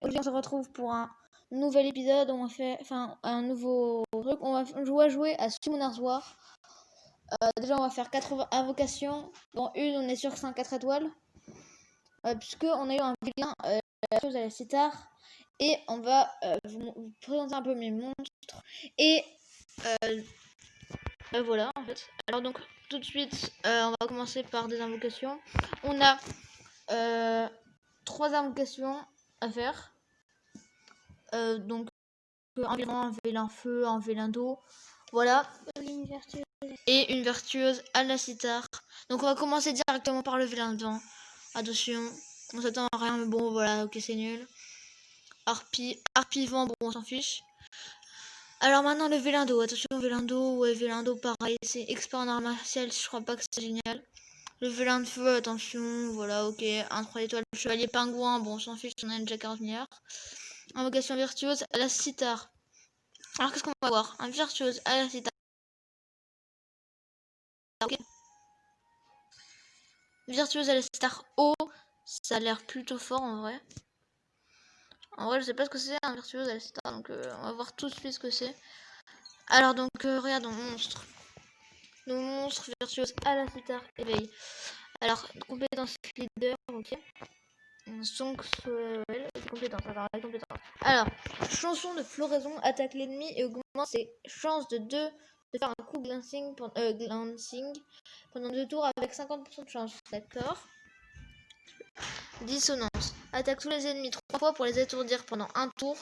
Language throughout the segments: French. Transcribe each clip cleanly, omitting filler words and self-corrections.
Aujourd'hui on se retrouve pour un nouvel épisode. On va faire, un nouveau truc. On va jouer à Summoner's War. Déjà on va faire 4 invocations. Dans une on est sûr que c'est un 4 étoiles. Puisque on a eu un vilain la chose à la cithare. Et on va vous présenter un peu mes monstres. Et voilà en fait. Alors donc tout de suite on va commencer par des invocations. On a 3 invocations à faire. Donc un vélin, un vélin feu, un vélin d'eau, voilà. Et une vertueuse à la cithare. Donc on va commencer directement par le vélin de vent. Attention, on s'attend à rien, mais bon voilà, ok c'est nul. Harpie vent, bon on s'en fiche. Alors maintenant le vélin d'eau, attention vélin d'eau, ouais vélin d'eau pareil, c'est expert en art martial, je crois pas que c'est génial. Le vélin de feu, attention, voilà ok, 1-3 étoiles. Le chevalier pingouin, bon on s'en fiche, on a déjà 40 milliards. Invocation virtueuse à la cithare. Alors qu'est-ce qu'on va voir? Un virtuose à la cithare. Okay. Virtuose à la cithare haut, ça a l'air plutôt fort en vrai. En vrai, je sais pas ce que c'est un virtuose à la cithare, donc on va voir tout de suite ce que c'est. Alors donc regardons monstre. Nos monstres virtuoses à la cithare éveil. Alors compétence leader, ok. Song compétence. Alors la compétence. Alors chanson de floraison attaque l'ennemi et augmente ses chances de faire un coup glancing pendant 2 tours avec 50% de chance. D'accord. Dissonance. Attaque tous les ennemis 3 fois pour les étourdir pendant 1 tour.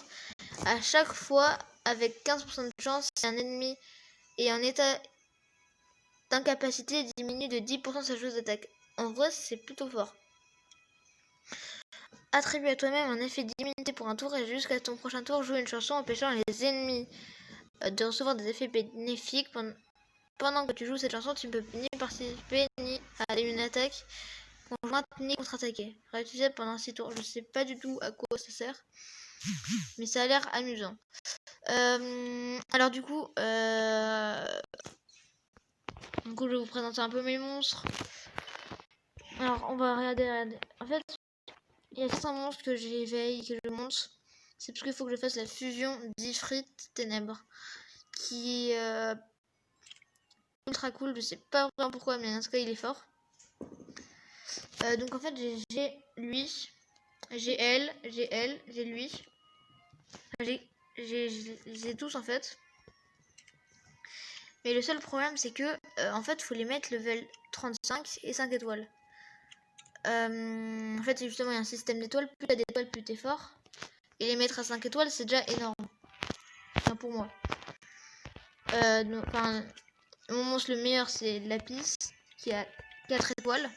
À chaque fois avec 15% de chance, si un ennemi est en état d'incapacité, diminue de 10% sa chose d'attaque. En vrai, c'est plutôt fort. Attribue à toi-même un effet d'immunité pour un tour et jusqu'à ton prochain tour, joue une chanson empêchant les ennemis de recevoir des effets bénéfiques. Pendant que tu joues cette chanson, tu ne peux ni participer ni à une attaque conjointe ni contre-attaquer. Réutilisable pendant 6 tours. Je sais pas du tout à quoi ça sert, mais ça a l'air amusant. Alors du coup, je vais vous présenter un peu mes monstres. Alors on va regarder. En fait, il y a certains monstres que j'éveille, que je monte. C'est parce qu'il faut que je fasse la fusion d'Ifrit Ténèbres, qui est ultra cool. Je sais pas vraiment pourquoi, mais en tout cas il est fort. Donc en fait j'ai lui, j'ai elle, j'ai lui, j'ai tous en fait. Mais le seul problème c'est que en fait faut les mettre level 35 et 5 étoiles. En fait justement il y a un système d'étoiles, plus t'as d'étoiles plus t'es fort. Et les mettre à 5 étoiles c'est déjà énorme. Enfin, pour moi. Mon monstre le meilleur c'est Lapis qui a 4 étoiles.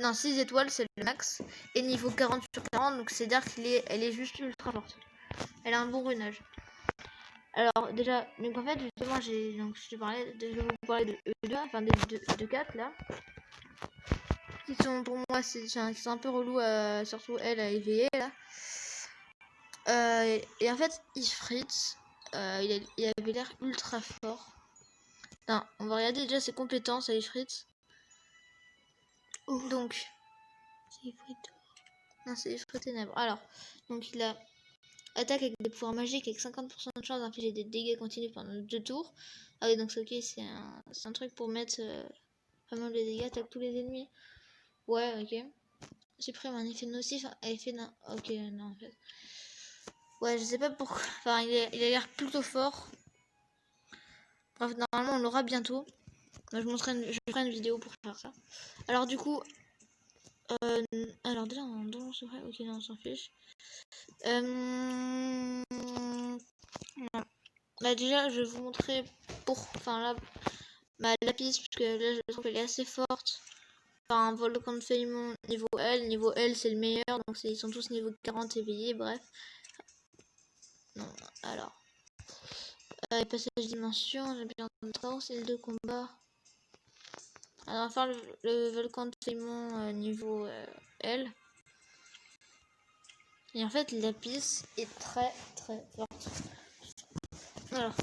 Non, 6 étoiles c'est le max. Et niveau 40 sur 40, donc c'est dire qu'elle est juste ultra forte. Elle a un bon runage. Alors déjà, donc en fait justement je vais vous parler de E2, enfin des 4 là. Qui sont pour moi qui sont un peu relous, surtout elle à éveiller là. Et en fait Ifrit, il avait l'air ultra fort. Non, on va regarder déjà ses compétences à Ifrit. Donc c'est Ifrit Ténèbres. Alors, donc il a attaque avec des pouvoirs magiques avec 50% de chance d'infliger des dégâts continus pendant 2 tours. Ah oui, donc c'est ok, c'est un truc pour mettre vraiment les dégâts, attaque tous les ennemis. Ouais, ok. Supprime un effet nocif, effet ok, non en fait. Ouais, je sais pas pourquoi. Enfin, il a l'air plutôt fort. Bref, normalement on l'aura bientôt. Je ferai une vidéo pour faire ça. Alors du coup, alors déjà en donjon secret, ok non on s'en fiche. Là déjà je vais vous montrer ma Lapis, parce que là je trouve qu'elle est assez forte. Enfin un volcan de Félimon niveau L c'est le meilleur, donc ils sont tous niveau 40 éveillés, bref. Non, alors. Passage dimension, j'ai bien entendu, c'est le de combat. Alors on va faire le volcan de Félimon niveau L. Et en fait Lapis est très très forte. Alors.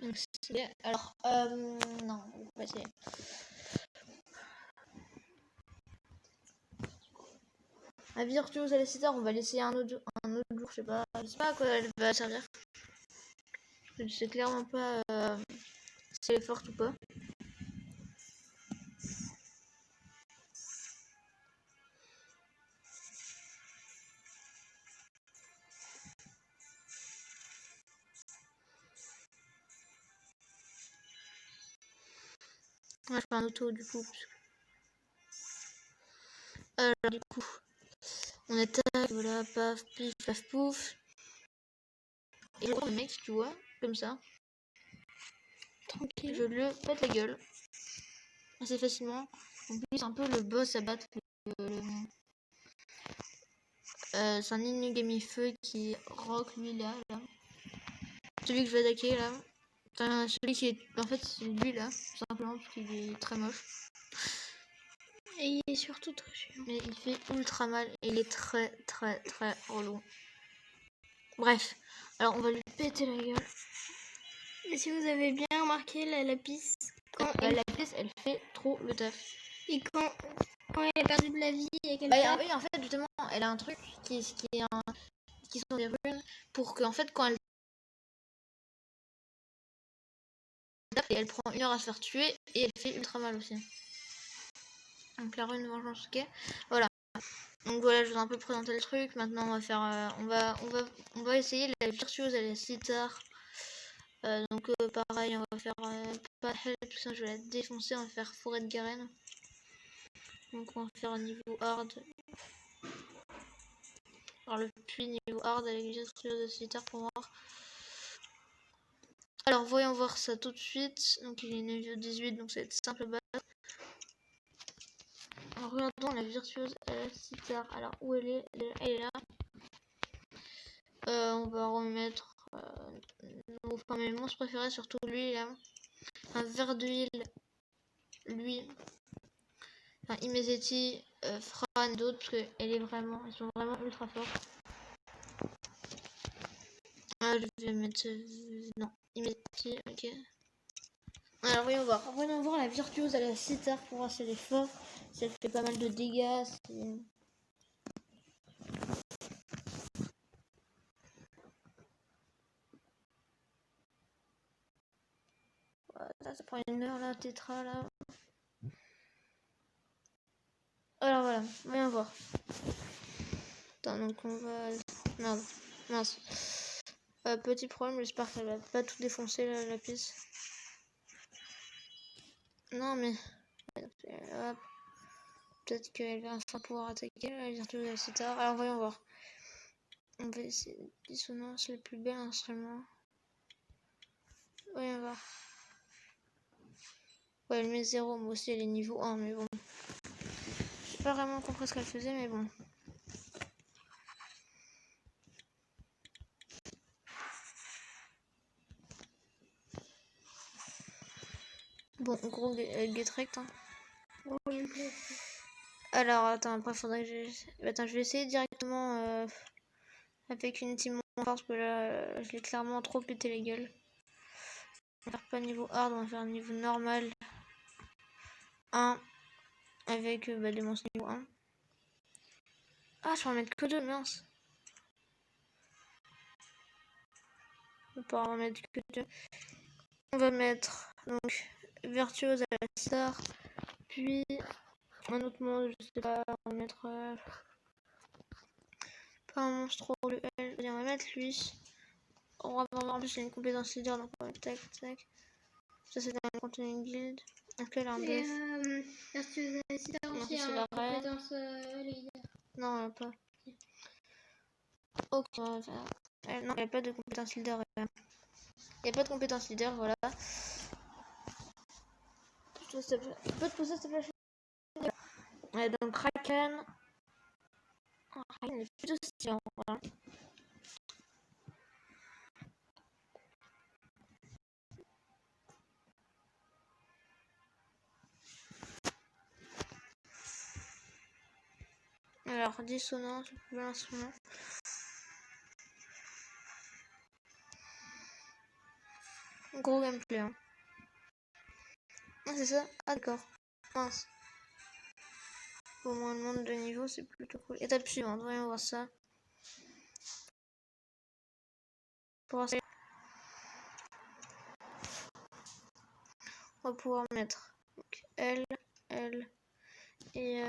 Donc Alors, non, on va essayer. La virtuose à la sitar, on va l'essayer un autre jour, je sais pas à quoi elle va servir. Je sais clairement pas si elle est forte ou pas. Ouais, je fais un auto du coup. Alors du coup, on attaque, voilà, paf, pif, paf, pouf. Et je prends le mec, tu vois, comme ça. Tranquille. Je lui pète la gueule. Assez facilement. En plus, un peu le boss à battre. C'est un Inugami Feu qui rock lui là. Celui que je vais attaquer là. Enfin, celui qui est. En fait, c'est lui là, tout simplement, parce qu'il est très moche. Et il est surtout très chiant. Mais il fait ultra mal et il est très très très relou. Bref, alors on va lui péter la gueule. Et si vous avez bien remarqué, la lapis, quand la lapis, elle fait trop le taf. Et quand elle a perdu de la vie et qu'elle oui, en fait, justement, elle a un truc qui sont des runes pour que, en fait, quand elle tape, et elle prend 1 heure à se faire tuer et elle fait ultra mal aussi. Donc la rune vengeance, ok. Voilà. Donc voilà, je vous ai un peu présenté le truc. Maintenant, on va faire, on va essayer la virtuose à la sitar. Donc pareil, on va faire pas help, tout ça, je vais la défoncer. On va faire forêt de Garen. Donc on va faire un niveau hard. Alors le puits niveau hard avec virtuose de sitar pour voir. Alors voyons voir ça tout de suite. Donc il est niveau 18, donc ça va être simple base. Alors regardons la virtuose à la sitar. Alors où elle est? Elle est là. On va remettre enfin, mes monstres préférés, surtout lui là. Un verre d'huile, lui. Enfin Imezeti, Fran et d'autres, parce que ils sont vraiment ultra forts. Ah, je vais mettre non, Imezeti, ok. Alors voyons voir la virtuose à la sitar pour voir si elle est forte, si elle fait pas mal de dégâts, si... Voilà, ça prend 1 heure là, tétra là. Alors voilà, voyons voir. Attends, donc on va... Merde, mince. Petit problème, j'espère qu'elle va pas tout défoncer la piste. Non mais... Hop. Peut-être qu'elle va enfin pouvoir attaquer la virtuose assez tard. Alors voyons voir. On va essayer dissonance, le plus bel instrument. Voyons voir. Ouais, elle met 0, moi aussi elle est niveau 1, mais bon. J'ai pas vraiment compris ce qu'elle faisait, mais bon. Bon, gros Getrect. Hein. Alors, attends, après faudrait que je... Attends, je vais essayer directement avec une team force, parce que là, je l'ai clairement trop pété les gueules. On va faire pas niveau hard, on va faire niveau normal. 1 avec des monstres niveau 1. Ah, je vais en mettre que 2, mince. On peut en mettre que 2. On va mettre donc virtuose à la star, puis un autre monstre, je sais pas, on va mettre pas un monstre trop le L, on va mettre lui. On va avoir en plus une compétence leader, donc on va mettre tac tac. Ça c'est dans le contenu guild. Est-ce qu'elle a un buff? Virtuose à la sitar aussi, c'est la compétence leader. Non, elle a pas. Ok, on va faire. Non, il n'y a pas de compétence leader. Il n'y a pas de compétence leader, voilà. Tu peux te poser cette flèche. Donc Kraken. Kraken est plutôt stylé. Voilà. Alors, dissonance, le plus bel instrument. Donc gros gameplay. Hein. Ah, c'est ça? Ah, d'accord. Mince. Au moins le nombre de niveaux, c'est plutôt cool. Étape suivante, voyons voir ça. Pour voir ça. On va pouvoir mettre donc, elle et lui.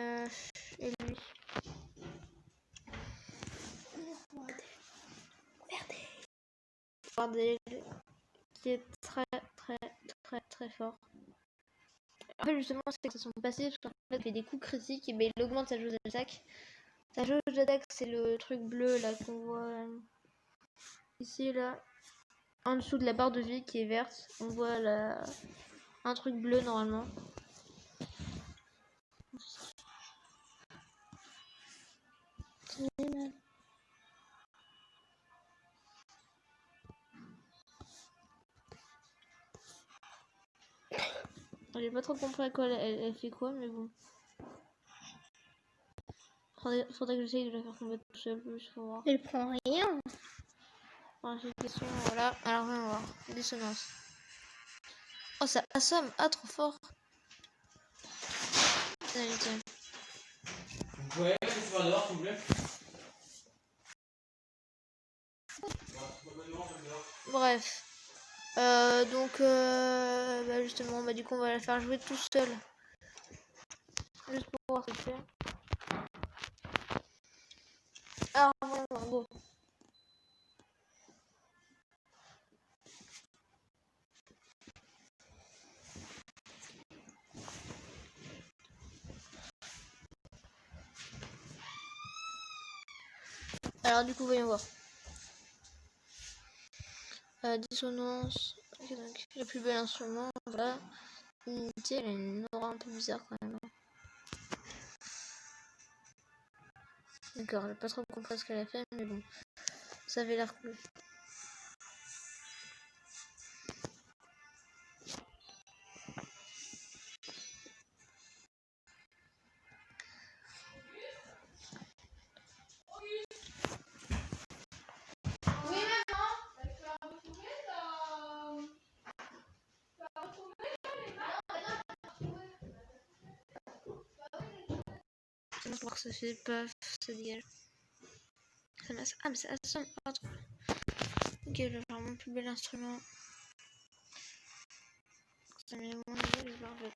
Regardez, qui est très fort. En fait, justement, c'est que son passif, parce qu'en fait, il fait des coups critiques et ben, il augmente sa jauge d'attaque. Sa jauge d'attaque, c'est le truc bleu là qu'on voit ici, là. En dessous de la barre de vie qui est verte, on voit là, un truc bleu normalement. J'ai pas trop compris à quoi elle fait quoi, mais bon. Faudrait que j'essaye de la faire tomber tout seul, plus pour voir. Elle prend rien. Enfin, j'ai une question, voilà. Alors, on va voir. Dissonance. Oh, ça assomme. Ah, trop fort. Allez, tiens. Vous pouvez aller voir dehors, s'il vous plaît. Bref. Donc, bah justement, bah du coup, on va la faire jouer tout seul. Juste pour voir ce que fait. Alors, bon. Alors, du coup, voyons voir. Dissonance. Okay, donc, le plus bel instrument, voilà. Unité, elle a une aura un peu bizarre quand même. D'accord, j'ai pas trop compris ce qu'elle a fait, mais bon. Ça avait l'air cool. Je vais voir que ça fait paf, ça dégage. Ça masse. Ah, mais ça assomme. Ah, trop. Ok, je vais faire mon plus bel instrument. Ça met mon niveau, je vais en fait.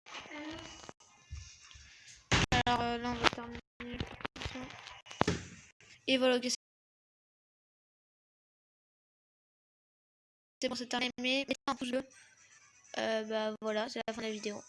Alors là, on va terminer. Et voilà, ok, c'est bon, c'est terminé. Mettez un pouce bleu. Bah voilà, c'est la fin de la vidéo.